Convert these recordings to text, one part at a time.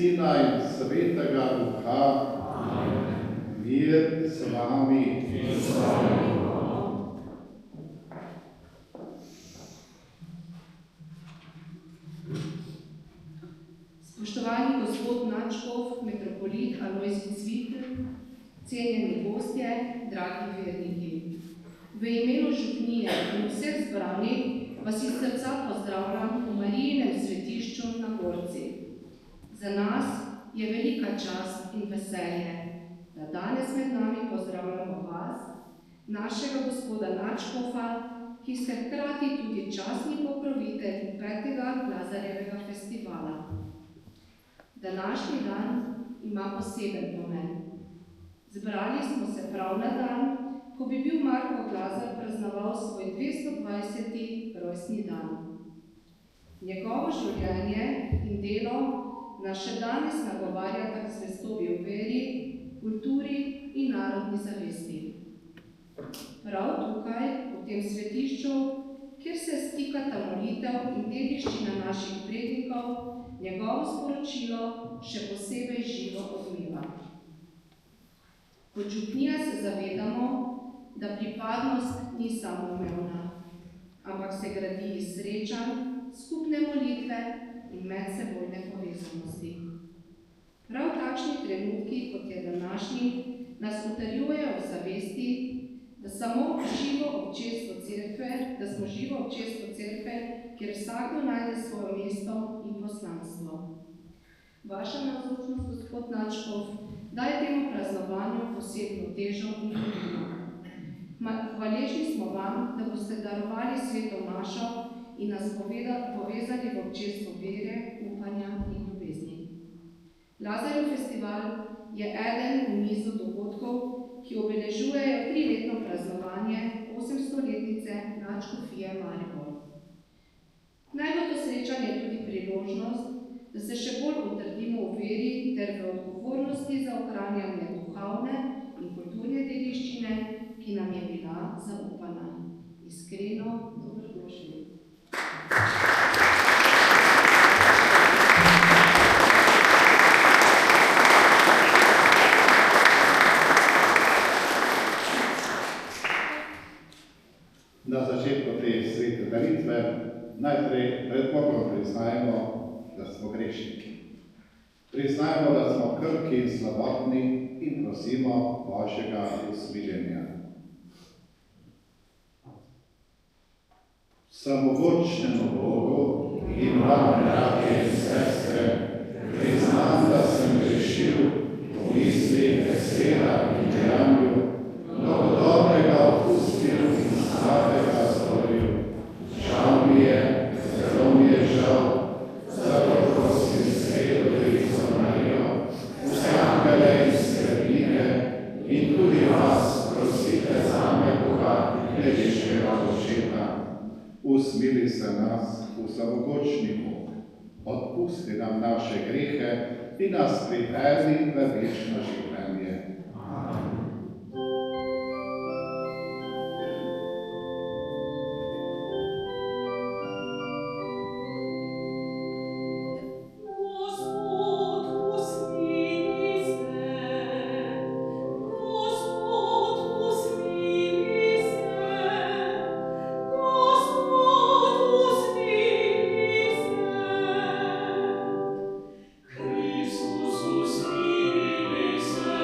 Sina in Svetega Duha. Amen. Mir z vami. Spoštovani gospod nadškof, metropolit Alojzij Cvikl, cenjeni gostje, dragi verniki. V imenu župnije in vseh zbranih vas iz srca pozdravljam v Marijinem svetišču na Gorci. Za nas je velika čast in veselje, da danes med nami pozdravljamo vas, našega gospoda nadškofa, ki ste hkrati tudi častni pokrovitelj 5. Lazarjevega festivala. Današnji dan ima poseben pomen. Zbrali smo se prav na dan, ko bi bil Marko Glazar praznoval svoj 220. rojstni dan. Njegovo življenje in delo nas še danes nagovarjata k zvestobi v veri, kulturi in narodni zavesti. Prav tukaj, v tem svetišču, kjer se stikata molitev in dediščina naših prednikov, njegovo sporočilo še posebej živo odmeva. Kot župnija se zavedamo, da pripadnost ni samoumevna, ampak se gradi iz srečanj, skupne molitve in medsebojne povezanosti. Prav takšni trenutki, kot je današnji, nas utrjujejo v zavesti, da smo živo občestvo cerkve, kjer vsakdo najde svoje mesto in poslanstvo. Vaša navzočnost, gospod nadškof, daje temu praznovanju posebno težo in pomembno. Hvaležni smo vam, da boste darovali sveto mašo in nas povezali v občestvo vere, upanja in ljubezni. Lazarjev festival je eden v nizu dogodkov, ki obeležujejo 3-letno praznovanje 800-letnice nadškofije Maribor. Naj bo to srečanje tudi priložnost, da se še bolj utrdimo v veri ter v odgovornosti za ohranjanje duhovne in kulturne dediščine, ki nam je bila zaupana. Iskreno dobrodošli. Na začetku te svete daritve najprej pred Bogom priznajemo, da smo grešniki. Priznajmo, da smo krhki in slabotni in prosimo Božjega usmiljenja. Vsemogočnemu Bogu in vam, bratje in sestre, priznam, da sem grešil v misli, besedah in dejanju, mnogo dobrega opustil in slabega storil. Žal mi je, zelo mi je žal, zato prosim Sveto Devico Marijo, vse angele in skrbnike in tudi vas prosite zame, Boga, nebeškega očeta. Usmili se nas, vsemogočni Bog, odpusti nam naše grehe in nas pripelji v večno življenje. Amen. Christus, usmili se.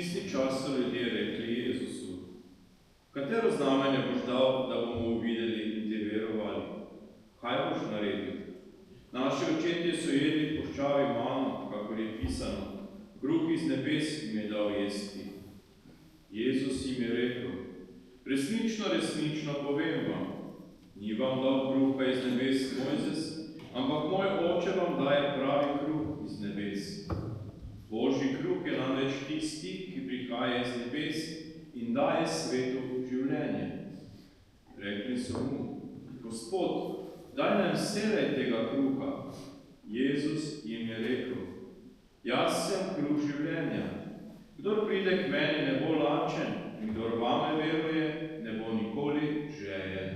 tisti čas so ljudje rekli Jezusu: Katero znamenje boš dal, da bomo videli in te verovali? Kaj boš naredil? Naši očetje so jedli puščavi mano, kakor je pisano, kruh iz nebes jim je dal jesti. Jezus jim je rekel: Resnično, resnično povem vam, ni vam dal kruha iz nebes Mojzes, ampak moj Oče vam daje pravi kruh iz nebes. Božji kruh je namreč tisti, ki prihaja iz nebes in daje svetu življenje. Rekli so mu: Gospod, daj nam vselej tega kruha. Jezus jim je rekel: Jaz sem kruh življenja. Kdor pride k meni, ne bo lačen, in kdor vame veruje, ne bo nikoli žejen.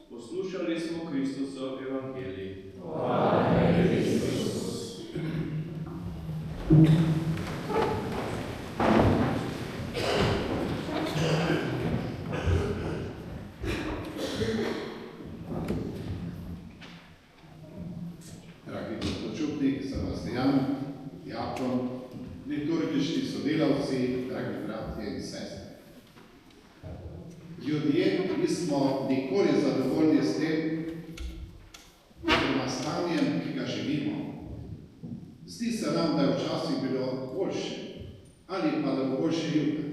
Poslušali smo Kristusov evangelij. Hvala tebi, Kristus. Dragi počutnik, Sebastian, diakon, liturgični sodelavci, dragi bratje in sestre. Ljudje nismo nikoli zadovoljni s tem, stanjem, ki ga živimo. Zdi se nam, da je včasih bilo boljše, ali pa da bo boljše jutri.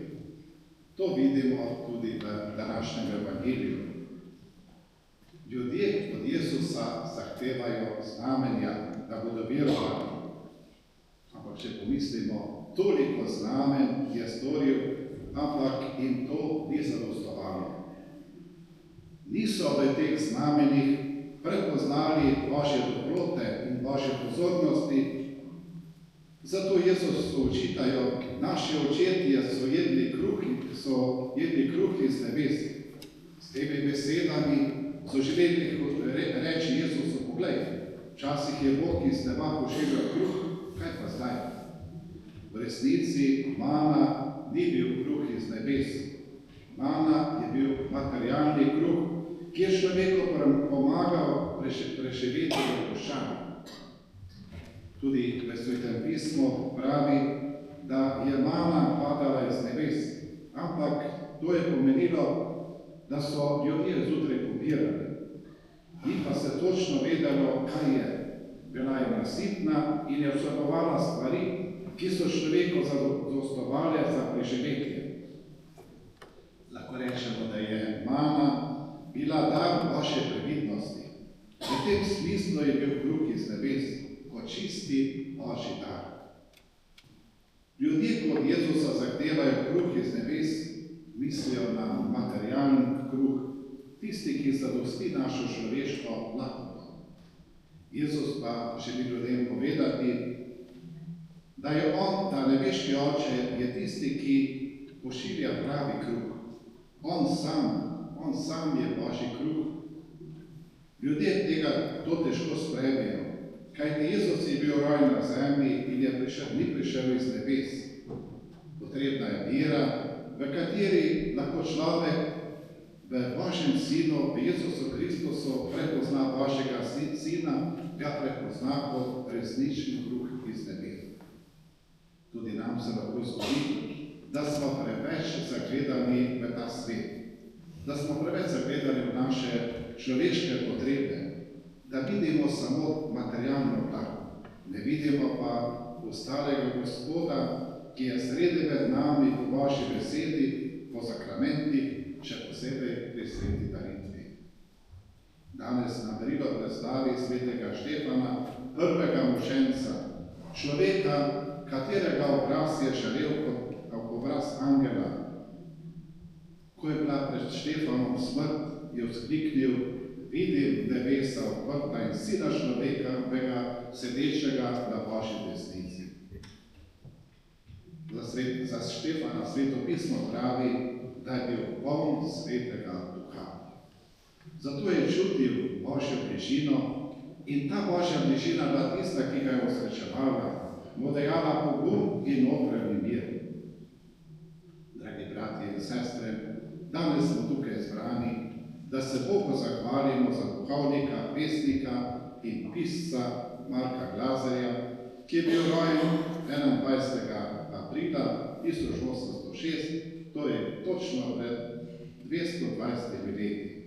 To vidimo tudi v današnjem evangeliju. Ljudje od Jezusa zahtevajo znamenja, da bodo verovali. Ampak če pomislimo, toliko znamen je storil, ampak jim to ni zadostovalo. Niso v teh znamenjih prepoznali Božje dobrote in Božje pozornosti. Zato Jezus očitajo, naši očetje so jedli kruh iz nebes. S temi besedami so želeli reči Jezusu: Poglej, včasih je Bog iz neba pošiljal kruh, kaj pa zdaj? V resnici mana ni bil kruh iz nebes. Mana je bil materialni kruh, ki je človeku pomagal preživeti v puščavi. Tudi v Svetem pismu pravi, da je mana padala iz nebes, ampak to je pomenilo, da so ljudje zjutraj pobirali. Ni pa se točno vedelo, kaj je. Bila je nasitna in je vsebovala stvari, ki so človeku zadostovale za preživetje. Lahko rečemo, da je mana bila dar vaše previdnosti. V tem smislu je bil kruh iz nebes, kot čisti Božji dar. Ljudje od Jezusa zahtevajo kruh iz nebes, mislijo na materialni kruh, tisti, ki zadosti našo človeško lakoto. Jezus pa želi ljudem povedati, da je on, ta nebeški Oče, je tisti, ki pošilja pravi kruh. On sam je Božji kruh. Ljudje tega to težko sprejmejo, kajti Jezus je bil rojen na zemlji in ni prišel iz nebes. Potrebna je vera, v kateri lahko človek v Božjem Sinu, v Jezusu Kristusu prepozna Božjega Sina, ga prepozna kot resnični kruh iz nebes. Tudi nam se lahko zgodi, da smo preveč zagledani v ta svet, da smo preveč zagledani v naše človeške potrebe, da vidimo samo materialno plat, ne vidimo pa ostalega Gospoda, ki je sredi med nami po Božji besedi, po sakramentih, še posebej pri sveti daritvi. Danes na darilo predstavi svetega Štefana, prvega mučenca, človeka, katerega obraz je žarel kot obraz angela. Ko je bila pred Štefanom smrt, je vzkliknil: Vidim nebesa odprta in Sina človekovega sedečega na Božji desnici. Za Štefana Sveto pismo pravi, da je bil poln Svetega Duha. Zato je čutil Božjo bližino in ta Božja bližina bila tista, ki ga je osrečevala, mu dajala pogum in notranji mir. Dragi bratje in sestre, danes smo tukaj zbrani, da se Bogu zahvalimo za duhovnika, pesnika in pisca Marka Glazerja, ki je bil rojen 21. aprila 1806, to je točno pred 220 leti.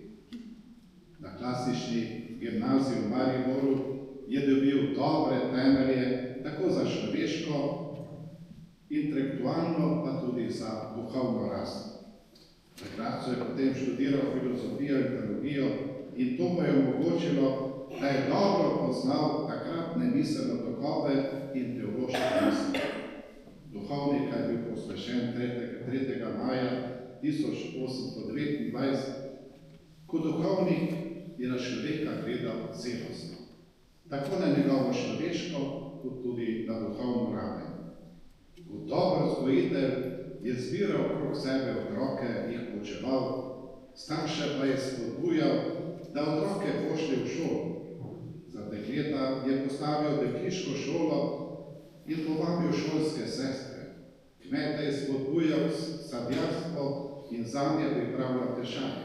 Na klasični gimnaziji v Mariboru je dobil dobre temelje tako za človeško, intelektualno, pa tudi za duhovno rast. Takrat so je potem študiral filozofijo in teologijo in to mu je omogočilo, da je dobro poznal takratne miselne tokove in teološke misli. Duhovnik je bil posvečen 3. maja 1829. Kot duhovnik je na človeka gledal celostno, tako na njegovo človeško, kot tudi na duhovno raven. Kot dober vzgojitelj je zbiral okrog sebe otroke, jih poučeval, starše pa je spodbujal, da otroke pošlje v šolo. Za dekleta je postavil dekliško šolo in povabil šolske sestre. Kmete je spodbujal sadjarstvo in zanje pripravljal tečaje.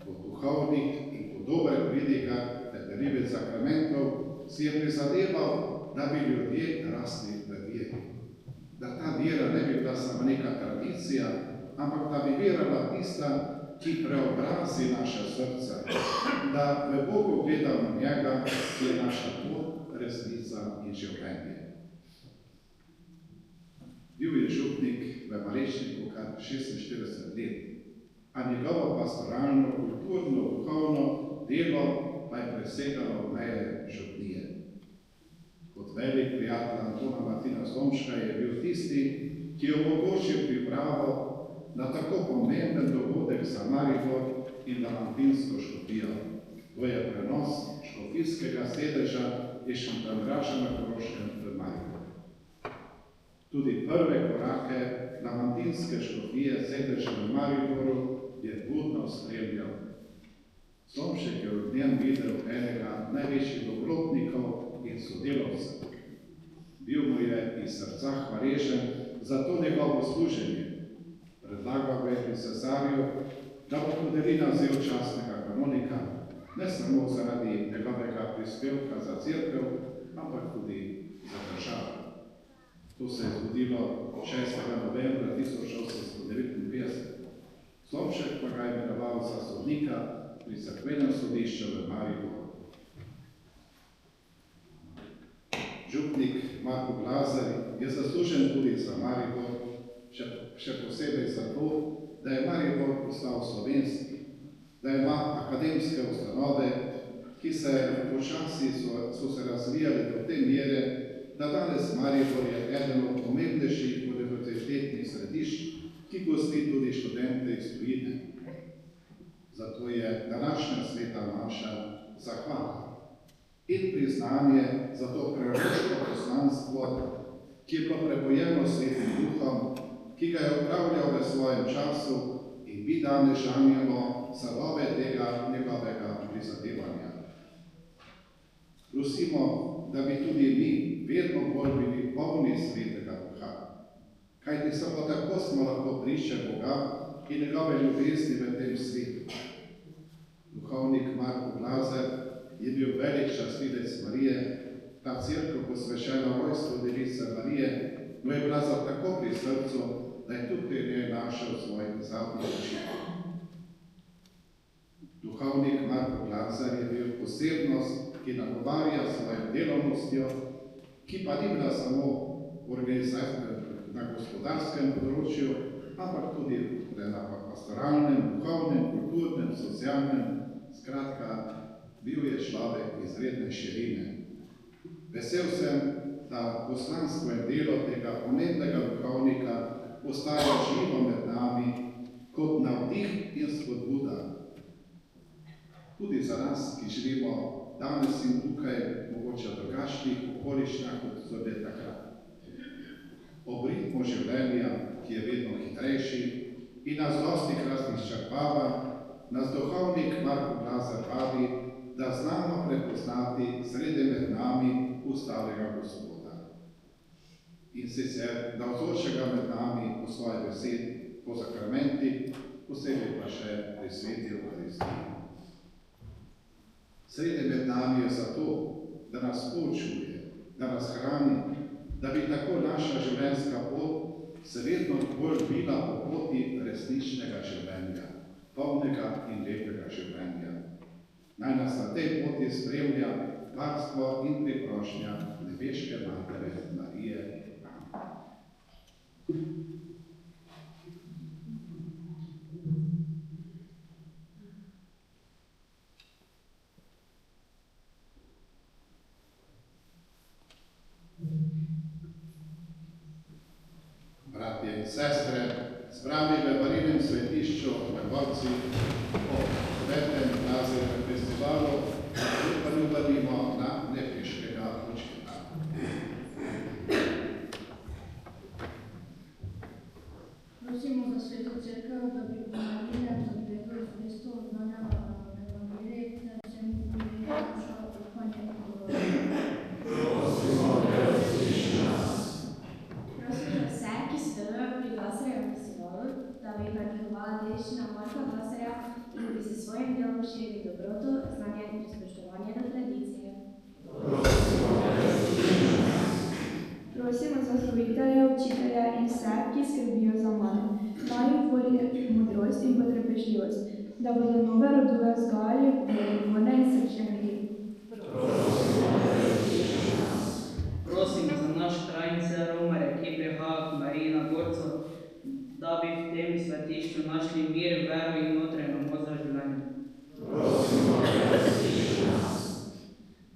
Kot duhovnik in kot dober pridigar ter darivec sakramentov si je prizadeval, da bi ljudje rasli v veri. Da ta vera ne bi bila samo neka tradicija, ampak da bi vera bila tista, ki preobrazi naša srca, da v Bogu gledamo njega, ki je naša pot, resnica in življenje. Bil je župnik v Malečniku kar 46 let, a njegovo pastoralno, kulturno, duhovno delo pa je presegalo meje župnije. Kot velik prijatelj Antona Martina Slomška je bil tisti, ki je omogočil pripravo na tako pomemben dogodek za Maribor in Lamantinsko škofijo. To je prenos škofijskega sedeža iz Šentandreaša na Koroškem v Maribor. Tudi prve korake Lamantinske škofije sedeža v Mariboru je budno spremljal. Slomšek je v njem videl enega največjih dobrotnikov in sodelavcev. Bil mu je iz srca hvaležen za to njegovo služenje. Predlagal ga je pri cesarju, da bo podeli naziv častnega kanonika, ne samo zaradi njegovega prispevka za cerkev, ampak tudi za državo. To se je zgodilo 6. novembra 1859. Slomšek pa ga je imenoval za sodnika pri cerkvenem sodišču v Mariboru. Župnik Marko Glazar je zaslužen tudi za Maribor, še posebej zato, da je Maribor postal slovenski, da ima akademske ustanove, ki počasi so se razvijali do te mere, da danes Maribor je eden od pomembnejših univerzitetnih središč, ki gosti tudi študente iz tujine. Zato je današnja sveta maša zahvala in priznanje za to proroško poslanstvo, ki je bilo prebojeno Svetim Duhom, ki ga je opravljal v svojem času in mi danes žanjemo sadove tega njegovega prizadevanja. Prosimo, da bi tudi mi vedno bolj bili polni Svetega Duha, kajti samo tako smo lahko priče Boga in njegove ljubezni v tem svetu. Duhovnik Marko Glazar je bil velik častilec Marije, ta cerkev posvečena rojstvu Device Marije, mu je bila za tako pri srcu, da je tudi pri njej našel svoj zadnji učinek. Duhovnik Marko Glazar je bil posebnost, ki nagovarja svojim delovnostjo, ki pa ni bila samo na gospodarskem področju, ampak tudi na pastoralnem, duhovnem, kulturnem, socialnem. Skratka, bil je človek izredne širine. Vesel sem, da poslanstvo in delo tega pomembnega duhovnika postaja živo med nami kot navdih in spodbuda. Tudi za nas, ki živimo danes in tukaj, mogoče drugačnih okoliščinah, kot so bile takrat. Ob ritmu življenja, ki je vedno hitrejši in nas dostikrat izčrpava, nas duhovnik Marko Glazar vabi, da znamo prepoznati sredi med nami ustalega Gospoda. In sicer navzočega med nami po svoji besedi, po sakramentih, posebej pa še pri sveti Evharistiji. Sredi med nami je zato, da nas poučuje, da nas hrani, da bi tako naša življenjska pot se vedno bolj bila po poti resničnega življenja, polnega in lepega življenja. Naj nas na tej poti spremlja varstvo in priprošnja nebeške Matere Marije. Bratje in sestre, zbrani v Marijinem svetišču v Gorci po svetem Lazarjevem festivalu, pa ljubimo na nebeškega očeta. Prosimo za Sveto Cerkev, da bi pomagali zapletu zvesto znanja Evangelije, ter vsem ljudem našo upanje in podobno. Prosimo, da usliši nas. Prosim za vse, ki sodelujejo pri Lazarjevem festivalu, da bi prenjegovala dediščina Marka Lazarja in bi se svojim delom širili dobroto, znanje in spoštovanje do tradicije. Prosimo, da usliši nas. Prosimo za slovitelje, učitelje in vse, ki skrbijo za mlade. Daj jim voljo, modrost in potrpežljivost, da bodo nove rodove vzgajali v odgovorne in srčne ljudi. Prosimo, da usliši nas. Prosimo za naš krajnice Romarje, ki prihajajo k Mariji na Gorco, da bi v tem svetišču našli mir, vero in notranje modro življenje. Prosimo, da usliši nas.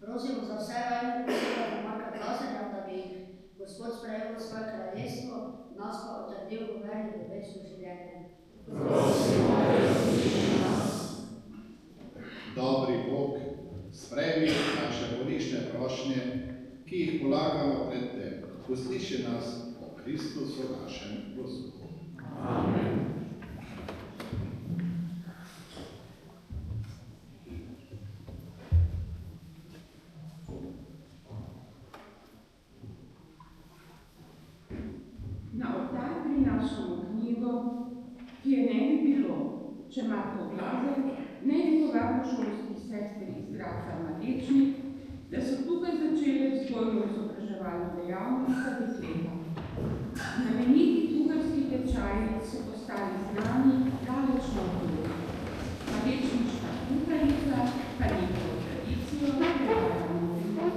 Prosimo za vse rajne posebej Marka Lazarja, da bi Gospod sprejel svoje kraljestvo, nas pa utrdil v veri v večno življenje. Prosimo, da usliši nas. Dobri Bog, sprejmi naše bolnišne prošnje, ki jih polagamo pred te. Usliši nas o Kristusu našem Gospodu. Amen. Na oltar prinašamo knjigo, ki je ne bi bilo, če Marko Glazer ne bi povedal šolskih sester iz Gradca Mladečnik, da so tukaj začeli vzgojno-izobraževalno dejavnost za dekleta. Znameniti tugarski tečaji so postali znani daleč naokoli. Mladečniška kuharica pa njihovo tradicijo prevaja naprej.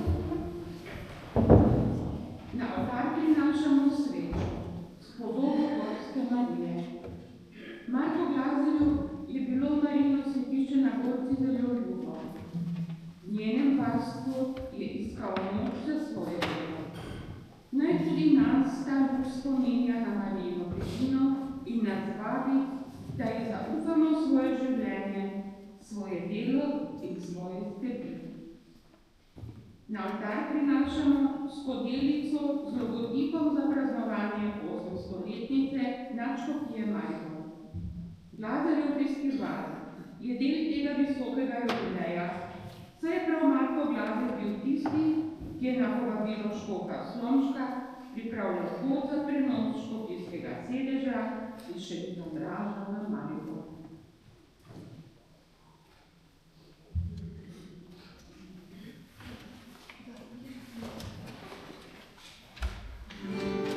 Na oltar prinašamo srečo, podobo Gorske Marije. Marko Glazerju je bilo Marijino svetišče na Gorci zelo ljubo. V njenem varstvu je iskal moč za svoje delo. Naj tudi nas ta Bog spominja na Marijino bližino in nas vabi, da ji zaupamo svoje življenje, svoje delo in svoje skrbi. Na oltar prinašamo skodelico z logotipom za praznovanje 800-letnice nadškofije Maribor. Glazarjev festival je del tega visokega jubileja, saj je prav Marko Glazer bil tisti, ki je na povabilo škofa Slomška pripravljal pot za prenos škofijskega sedeža iz Šentdomraža v Maribor. Amen.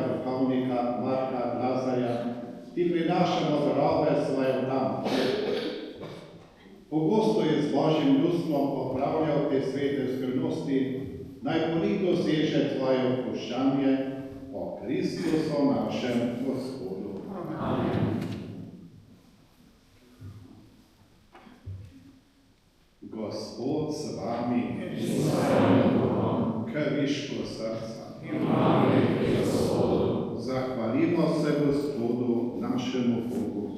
duhovnika Marka Lazarja ti prinašamo darove svoje nam. Pogosto je z Božjim ljudstvom popravljal te svete skrivnosti, naj ponito doseže tvoje odpuščanje po Kristusu našem Gospodu. Amen. Gospod s vami, k višku srca. Zahvalimo se Gospodu našemu Bogu.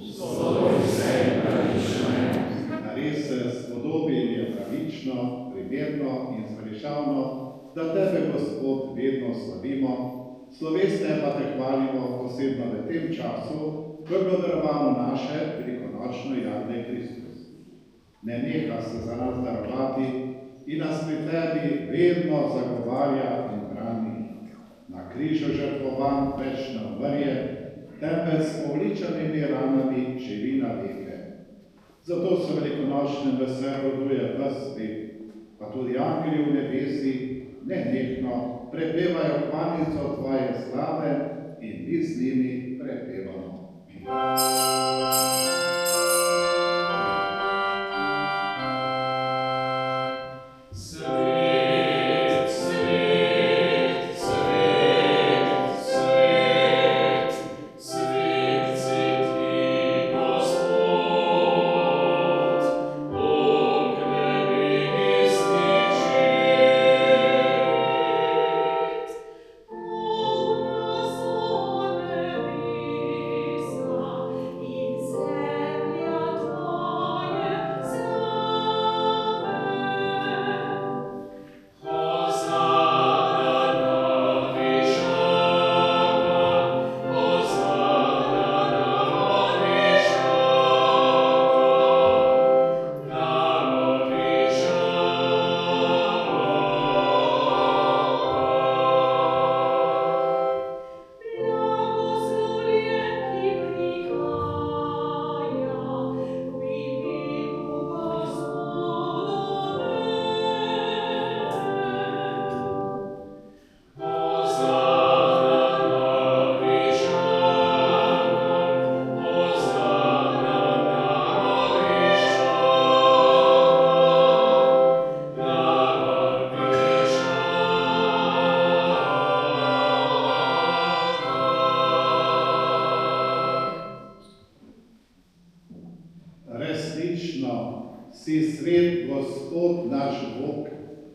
Res se spodobi in je pravično, primerno in zveličavno, da tebe, Gospod, vedno slavimo, slovesne pa te hvalimo posebno v tem času, ko je bilo darovano naše velikonočno jadne Kristus. Ne neha se za nas darovati in nas pri tebi vedno zagovarja in brani. Na križu žrtvovan več ne umrje, temveč s povličanimi ranami živi na veke. Zato se velikonočnem veselju raduje ves svet, pa tudi angeli v nebesi nenehno prepevajo hvalico tvoje slave in mi z njimi prepevamo. Si svet, Gospod naš Bog,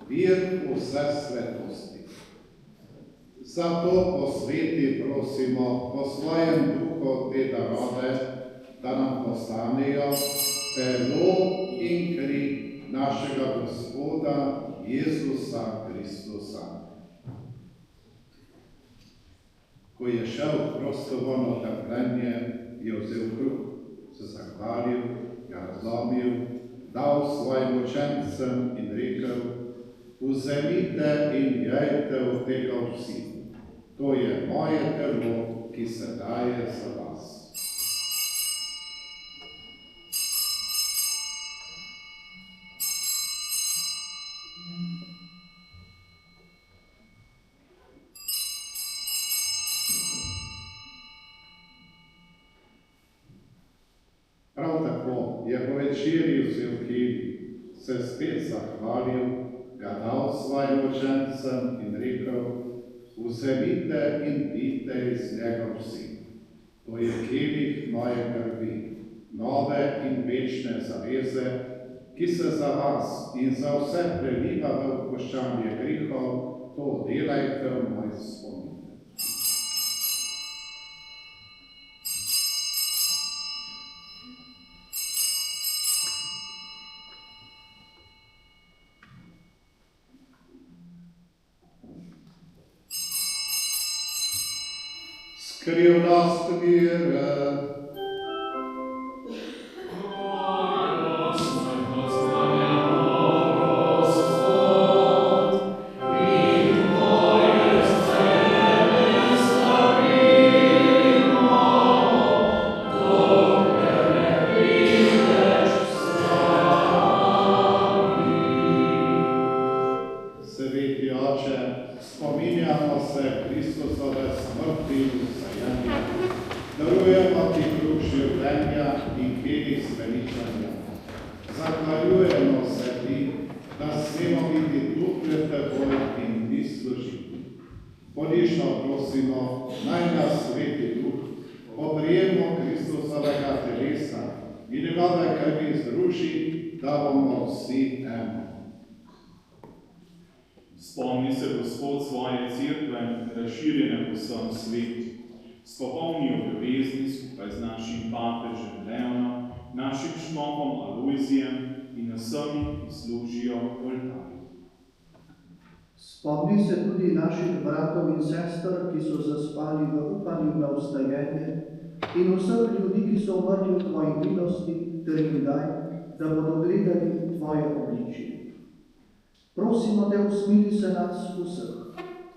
vir vse svetosti. Zato posveti prosimo po svojem duhu te darove, da nam postanejo telo in kri našega Gospoda Jezusa Kristusa. Ko je šel prostovoljno trpljenje, je vzel kruh, se zahvalil, ga razlomil, dal svojim učencem in rekel: vzemite in jejte od tega vsi. To je moje telo, ki se daje za vas. Prav tako je po večerji vzel kelih, se spet zahvalil, ga dal svojim učencem in rekel: vzemite in pijte iz njega vsi. To je kelih moje krvi, nove in večne zaveze, ki se za vas in za vse preliva v odpuščanje grehov. To delajte v moj spomin. Skrivnost vere. Sveti Oče, spominjamo se Kristusove smrti vstajanja, darujemo ti kruh življenja in kelih zveličanja. Zahvaljujemo se ti, da smemo biti tu pred teboj in ti služiti. Podišno prosimo, naj nas Sveti Duh po prijemu Kristusovega telesa in njegove krvi združi, da bomo vsi eno. Spomni se Gospod svoje cerkve, razširjene po vsem svetu. Spopolni jo ljubezni skupaj z našim papežem Leonom, našim škofom Alojzijem in vsemi, ki služijo oltarju. Spomni se tudi naših bratov in sester, ki so zaspali v upanju na vstajenje, in vseh ljudi, ki so umrli v tvoji milosti, ter jim daj, da bodo gledali tvoje obličje. Prosimo te, usmili se nas vseh,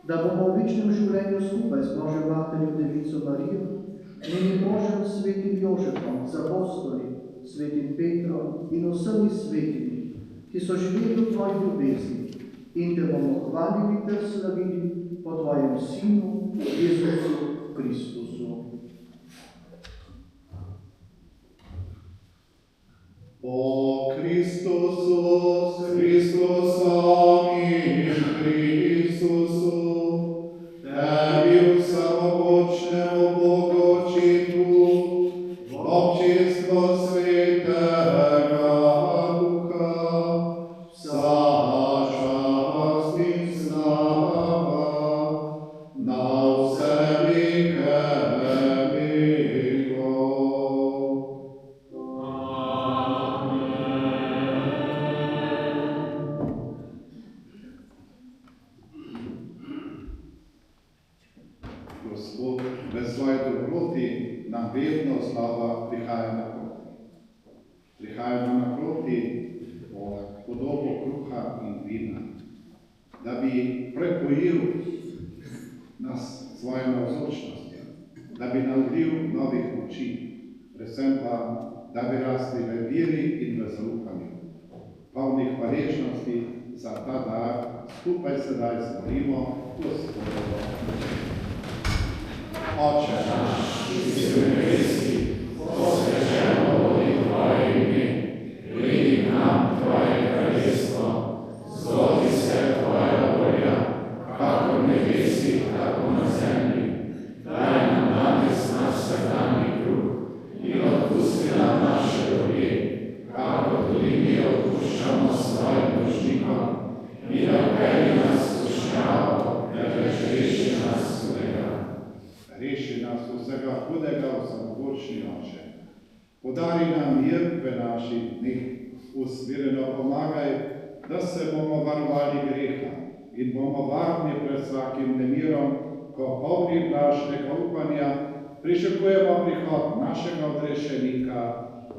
da bomo v večnem življenju skupaj z Božjo Materjo Devico Marijo, njenim možem svetim Jožefom, z apostoli, svetim Petrom in vsemi svetimi, ki so živeli v tvoji ljubezni, in te bomo hvalili ter slavili po tvojem Sinu, Jezusu Kristusu. O Kristusu, s Kristusom in Kristusu, tebi vsemogočnemu Bogu Očetu, občinstvo Svetega Duha, vsa čast in slava na vse veke vekov. Gospod, v svoji dobroti nam vedno znova prihaja naproti. Prihaja nam naproti po podobo kruha in vina, da bi prepojil nas svoje navzočnosti, da bi navdil novih moči, predvsem pa, da bi rasli v veri in v zaupanju. Polni hvaležnosti za ta dar, skupaj sedaj zmolimo Gospodovo. Oče naš, ki si v nebesih, posvečeno bodi tvoje ime, pridi k nam tvoje kraljestvo, zgodi se tvoja volja, kakor v nebesih, tako na zemlji. Daj nam danes naš vsakdanji kruh in odpusti nam naše dolge, kakor tudi mi odpuščamo svojim dolžnikom, in ne vpelji nas v skušnjavo, temveč reši nas hudega. Reši nas vsega hudega, vsemogočni Oče. Podari nam mir v naših dneh, usmerjeno pomagaj, da se bomo varovali greha in bomo varni pred vsakim nemirom, ko polni blažnega upanja pričakujemo prihod našega odrešenika,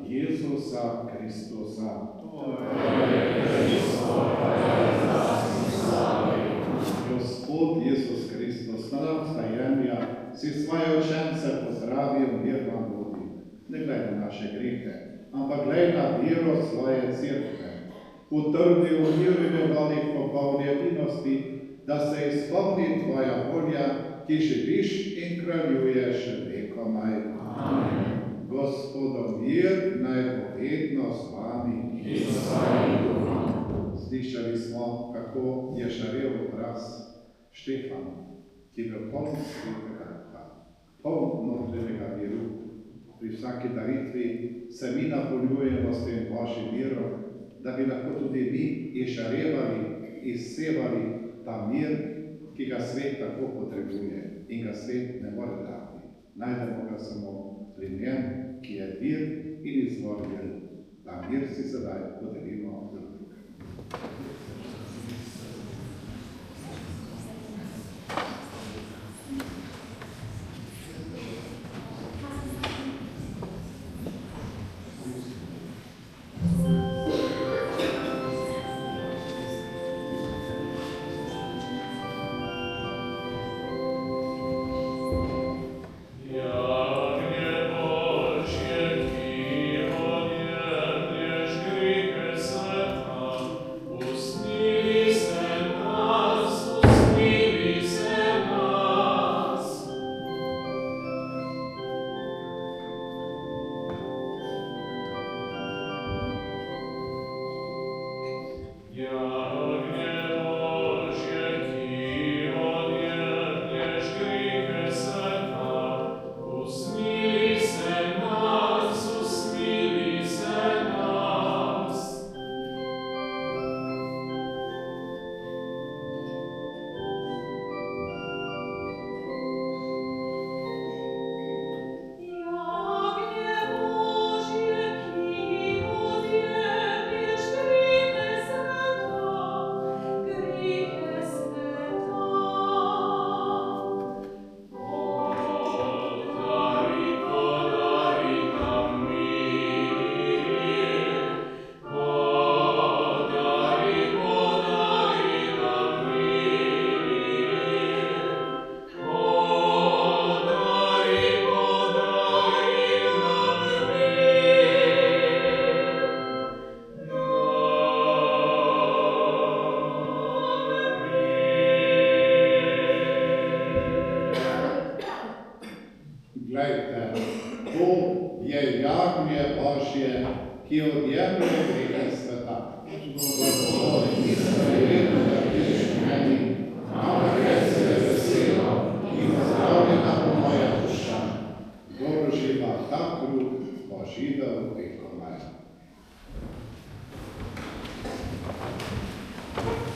Jezusa Kristusa. Gospod Jezus Kristus, na dan vstajenja si svoje učence pozdravil, mir vam bodi. Ne gledaj na naše grehe, ampak gledaj na vero svoje cerkve. Utrdil mir in njegovih popolne edinosti, da se izpolni tvoja volja, ki živiš in kraljuješ vekomaj. Amen. Gospodov mir naj bo vedno z vami in s tvojim duhom. Slišali smo, kako je žarel obraz Štefana, ki je bil poln Svetega Duha, poln notranjega miru. Pri vsaki daritvi se mi napolnjujemo s tem Božjim mirom, da bi lahko tudi mi izžarevali, izsevali ta mir, ki ga svet tako potrebuje in ga svet ne more dati. Najdemo ga samo pri njem, ki je vir in izvor miru. Ta mir si sedaj podelimo drug drugemu. Us Glejte, to je jagnje Božje, ki odjemlje grehe sveta. Gospod, ni sprejeto, da greš meni, ampak se je veselo in zdravljena bo moja duša. Kdor uživa ta kruh, bo živel vekomaj. Amen.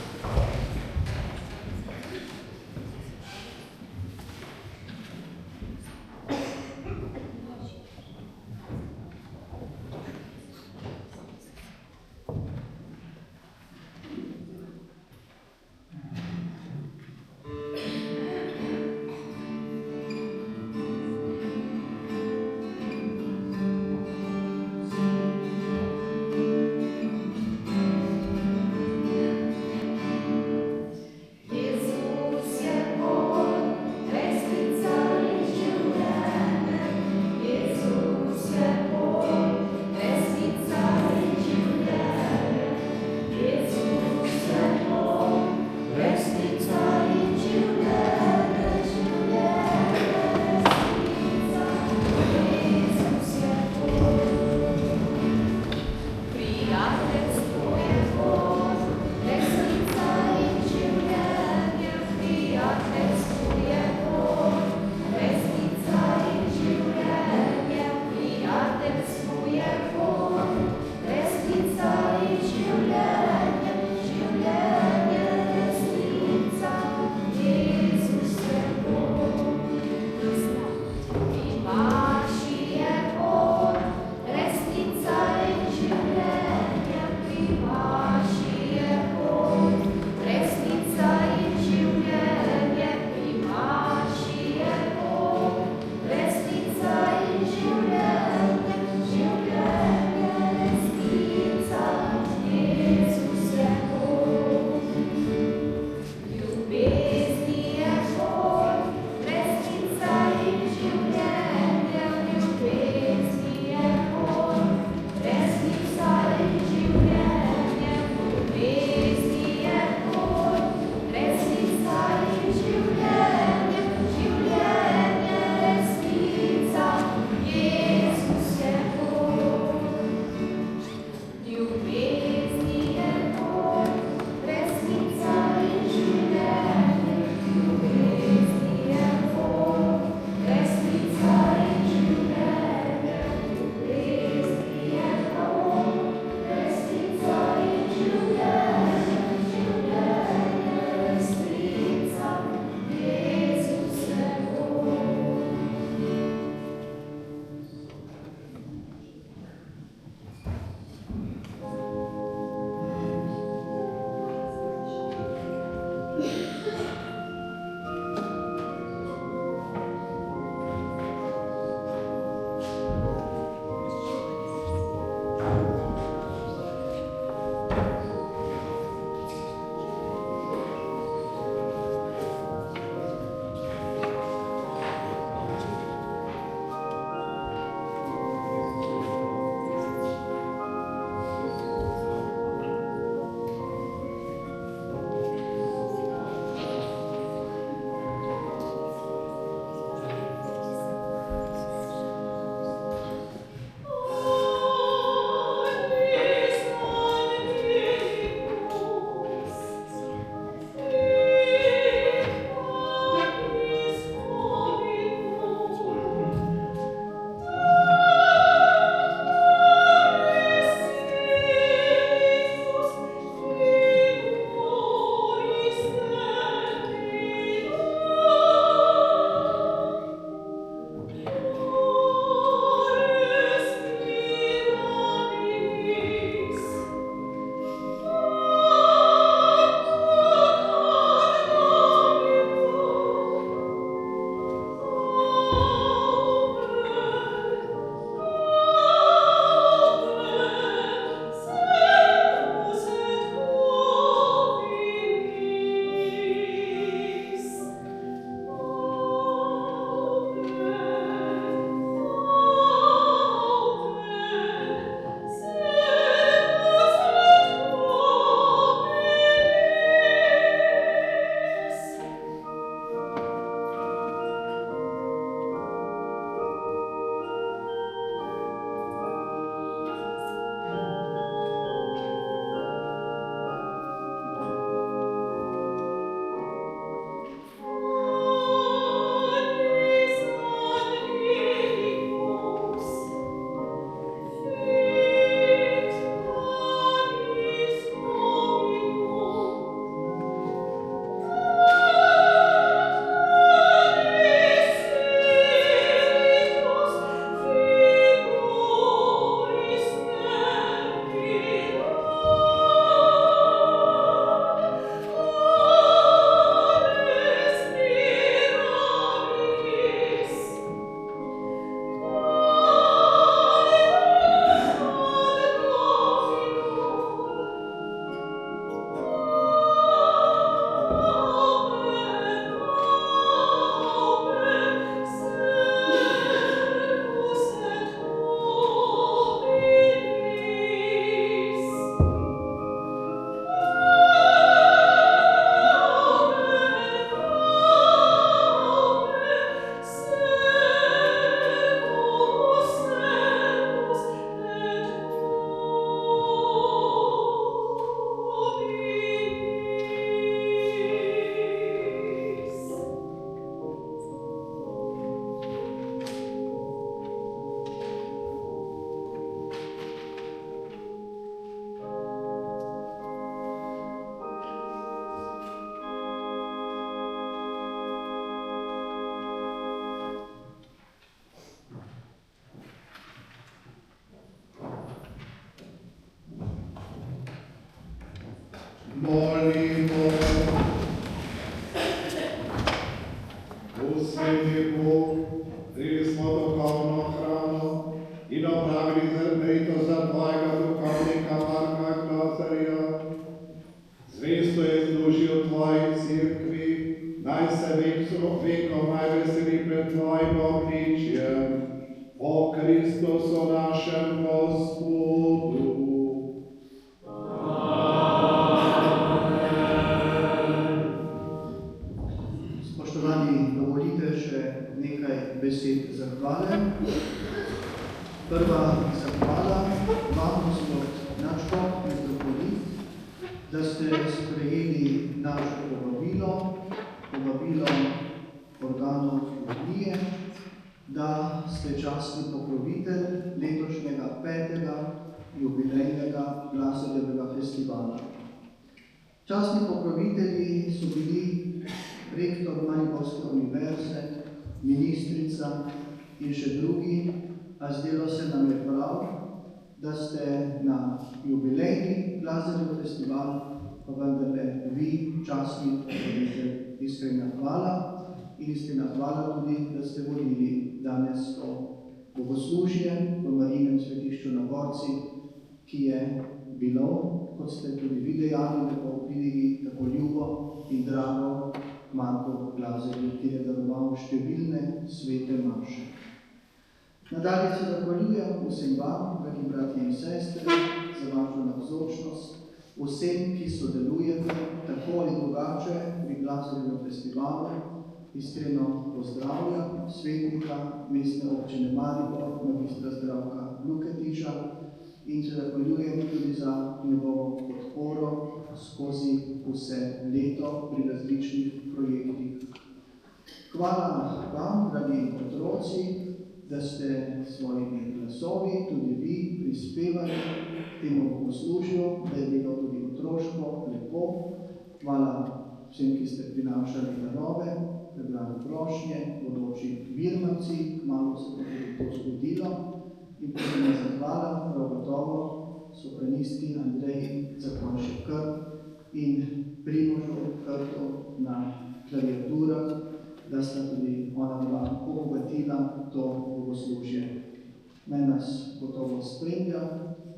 Dobili smo duhovno hrano in opravili zrnito za tvojega duhovnika Marka Glazarja. Zvesto je služil tvoji cerkvi, naj se vekom naj veseli pred tvojim obličjem. O Kristusu našem Gospodu. Spoštovani, dovolite še nekaj besed zahvale. Prva zahvala vam, gospod nadškof metropolit, da ste sprejeli naše povabilo organov Unije, da ste častni pokrovitelj letošnjega 5. jubilejnega Glazarjevega festivala. Častni pokrovitelji so bili rektor Mariborske univerze, ministrica in še drugi, a zdelo se nam je prav, da ste na jubilejni Glazarjev festival pa vendarle vi častni pokrovitelj. Iskrena hvala in iskrena hvala tudi, da ste vodili danes to bogoslužje v Marijinem svetišču na Gorci, ki je bilo, kot ste tudi vi dejali, lepo videli, tako ljubo in drago Marku Glazarju, ki je daroval številne svete maše. Nadalje se zahvaljujem vsem vam, dragi bratje in sestre, za vašo navzočnost, vsem, ki sodelujete tako ali drugače pri Glazarjevem festivalu. Iskreno pozdravljam svetnika mestne občine Maribor, magistra Zdravka Luketiča, in se zahvaljujem tudi za njegovo podporo skozi vse leto pri različnih projektih. Hvala vam, dragi otroci, da ste svojimi glasovi tudi vi prispevali k temu bogoslužju, da je bilo tudi otroško lepo. Hvala vsem, ki ste prinašali darove, prebrali prošnje, bodoči birmanci, malo se bo tudi to zgodilo. In posebna zahvala, prav gotovo, sopranistki Andreji Zakonšek-Krt in Primožu Krtu na klaviaturah, da sta tudi ona dva obogatila to bogoslužje. Naj nas gotovo spremlja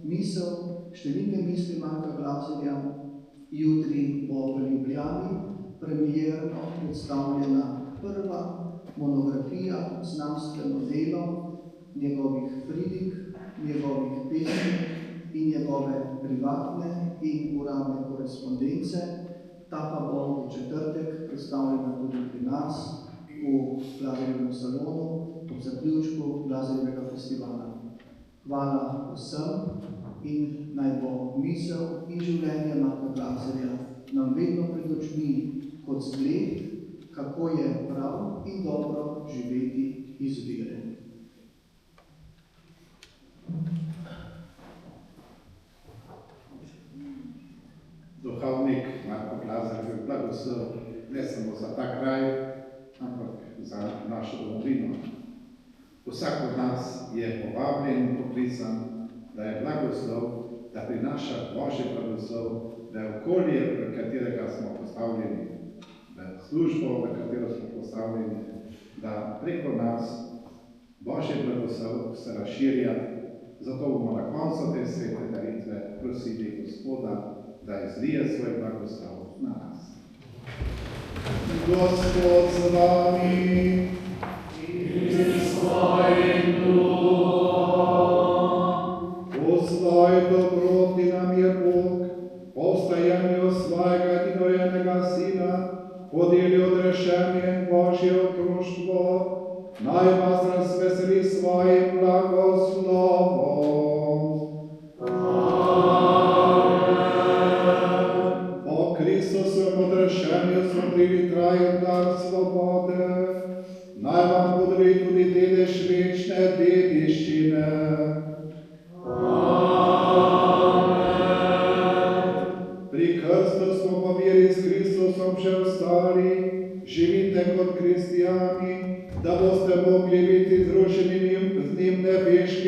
misel, številne misli Marka Glazarja. Jutri bo v Ljubljani premierno predstavljena prva monografija, znanstveno delo njegovih pridig, njegovih pesmi in njegove privatne in uradne korespondence. Ta pa bo v četrtek predstavljena tudi pri nas v Glazarjevem salonu ob zaključku Glazarjevega festivala. Hvala vsem in naj bo misel in življenje Marka Glazarja nam vedno pred očmi kot zgled, kako je prav in dobro živeti iz vere. Duhovnik Marko Glazar je blagoslov ne samo za ta kraj, ampak za našo domovino. Vsak od nas je povabljen in poklican, da je blagoslov, da prinaša Božji blagoslov v okolje, v katerega smo postavljeni, v službo, v katero smo postavljeni, da preko nas Božji blagoslov se razširja. Zato bomo na koncu te svete daritve prosili Gospoda, da izlije svoj blagoslov na nas. Gospod z vami in s tvojim duhom. V svoj dobroti nam je Bog, po vstajanju svojega edinojenega Sina, podelil odrešenje in Božje otroštvo, naj vas razveseli svojim blagoslovom. Po Kristusovem odrešenju smo prili trajen dar svobode, naj vam podeli tudi delež večne dediščine. Pri krstu smo po veri s Kristusom še ostali, živite kot kristijani, da boste mogli biti združeni z njim nebeški